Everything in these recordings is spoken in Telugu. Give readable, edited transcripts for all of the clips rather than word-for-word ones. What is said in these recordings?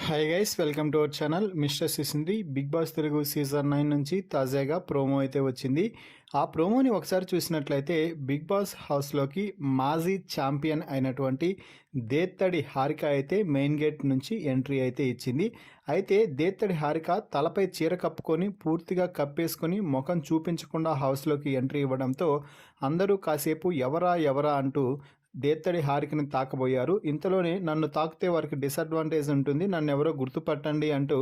Hi guys, welcome to our channel mister Sisindri. Bigg Boss Telugu season 9 నుంచి తాజాగా ప్రోమో అయితే వచ్చింది. ఆ ప్రోమోని ఒకసారి చూసినట్లయితే బిగ్ బాస్ హౌస్లోకి మాజీ ఛాంపియన్ అయినటువంటి దేత్తడి హారిక అయితే మెయిన్ గేట్ నుంచి ఎంట్రీ అయితే ఇచ్చింది. అయితే దేత్తడి హారిక తలపై చీర కప్పుకొని పూర్తిగా కప్పేసుకొని ముఖం చూపించకుండా హౌస్లోకి ఎంట్రీ ఇవ్వడంతో అందరూ కాసేపు ఎవరా ఎవరా అంటూ దేత్తడి హారికని తాకబోయారు. ఇంతలోనే నన్ను తాకితే వారికి డిసడ్వాంటేజ్ ఉంటుంది, నన్ను ఎవరో గుర్తుపట్టండి అంటూ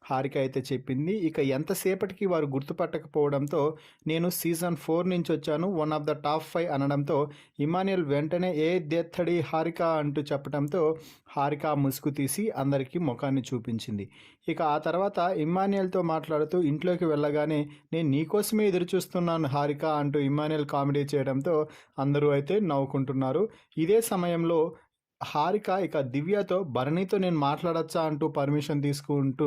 హారిక అయితే చెప్పింది. ఇక ఎంతసేపటికి వారు గుర్తుపట్టకపోవడంతో నేను సీజన్ 4 నుంచి వచ్చాను, వన్ ఆఫ్ ద టాప్ 5 అనడంతో ఇమాన్యుయల్ వెంటనే ఏ దేత్తడి హారిక అంటూ చెప్పడంతో హారిక ముసుగు తీసి అందరికీ ముఖాన్ని చూపించింది. ఇక ఆ తర్వాత ఇమాన్యుయల్తో మాట్లాడుతూ ఇంట్లోకి వెళ్ళగానే నేను నీకోసమే ఎదురు చూస్తున్నాను హారిక అంటూ ఇమాన్యుయల్ కామెడీ చేయడంతో అందరూ అయితే నవ్వుకుంటున్నారు. ఇదే సమయంలో హారిక ఇక దివ్యతో భరణితో నేను మాట్లాడచ్చా అంటూ పర్మిషన్ తీసుకుంటూ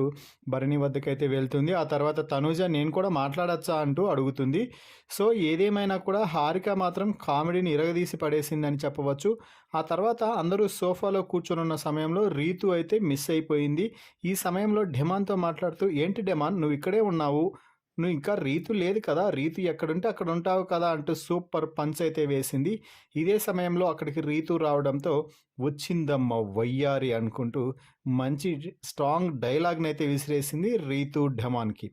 భరణి వద్దకైతే వెళ్తుంది. ఆ తర్వాత తనూజ నేను కూడా మాట్లాడచ్చా అంటూ అడుగుతుంది. సో ఏదేమైనా కూడా హారిక మాత్రం కామెడీని ఇరగదీసి పడేసిందని చెప్పవచ్చు. ఆ తర్వాత అందరూ సోఫాలో కూర్చొనున్న సమయంలో రీతు అయితే మిస్ అయిపోయింది. ఈ సమయంలో డెమాన్తో మాట్లాడుతూ ఏంటి డెమాన్ నువ్వు ఇక్కడే ఉన్నావు, నువ్వు ఇంకా రీతు లేదు కదా, రీతు ఎక్కడుంటే అక్కడ ఉంటావు కదా అంటూ సూపర్ పంచ్ అయితే వేసింది. ఇదే సమయంలో అక్కడికి రీతు రావడంతో వచ్చిందమ్మ వయ్యారి అనుకుంటూ మంచి స్ట్రాంగ్ డైలాగ్ని అయితే విసిరేసింది రీతు డెమాన్కి.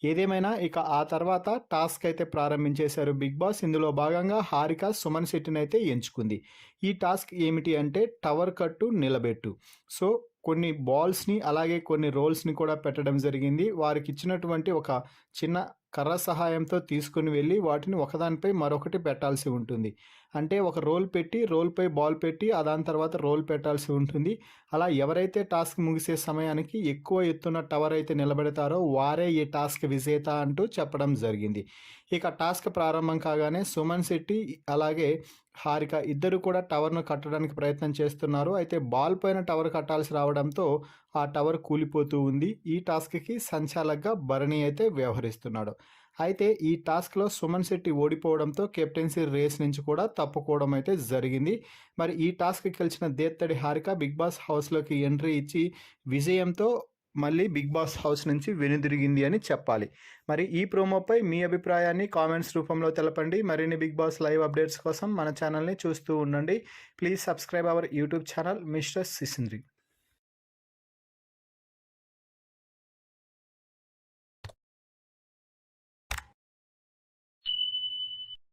ఏదేమైనా ఇక ఆ తర్వాత టాస్క్ అయితే ప్రారంభించేశారు బిగ్ బాస్. ఇందులో భాగంగా హారిక సుమన్ శెట్టిని అయితే ఎంచుకుంది. ఈ టాస్క్ ఏమిటి అంటే టవర్ కట్టు నిలబెట్టు. సో కొన్ని బాల్స్ని అలాగే కొన్ని రోల్స్ని కూడా పెట్టడం జరిగింది. వారికి ఇచ్చినటువంటి ఒక చిన్న కర్ర సహాయంతో తీసుకుని వెళ్ళి వాటిని ఒకదానిపై మరొకటి పెట్టాల్సి ఉంటుంది. అంటే ఒక రోల్ పెట్టి రోల్పై బాల్ పెట్టి దాని తర్వాత రోల్ పెట్టాల్సి ఉంటుంది. అలా ఎవరైతే టాస్క్ ముగిసే సమయానికి ఎక్కువ ఎత్తున టవర్ అయితే నిలబెడతారో వారే ఈ టాస్క్ విజేత అంటూ చెప్పడం జరిగింది. ఇక టాస్క్ ప్రారంభం కాగానే సుమన్ శెట్టి అలాగే హారిక ఇద్దరు కూడా టవర్ను కట్టడానికి ప్రయత్నం చేస్తున్నారు. అయితే బాల్ పైన టవర్ కట్టాల్సి రావడంతో ఆ టవర్ కూలిపోతూ ఉంది. ఈ టాస్క్కి సంచాలకుగా భరణి అయితే వ్యవహరిస్తున్నాడు. అయితే ఈ టాస్క్లో సుమన్ శెట్టి ఓడిపోవడంతో కెప్టెన్సీ రేస్ నుంచి కూడా తప్పుకోవడం అయితే జరిగింది. మరి ఈ టాస్క్ గెలిచిన దేత్తడి హారిక బిగ్ బాస్ హౌస్లోకి ఎంట్రీ ఇచ్చి విజయంతో మళ్ళీ బిగ్ బాస్ హౌస్ నుంచి వెనుదిరిగింది అని చెప్పాలి. మరి ఈ ప్రోమోపై మీ అభిప్రాయాన్ని కామెంట్స్ రూపంలో తెలపండి. మరిన్ని బిగ్ బాస్ లైవ్ అప్డేట్స్ కోసం మన ఛానల్ని చూస్తూ ఉండండి. Please subscribe our YouTube channel mister సిసింద్రి.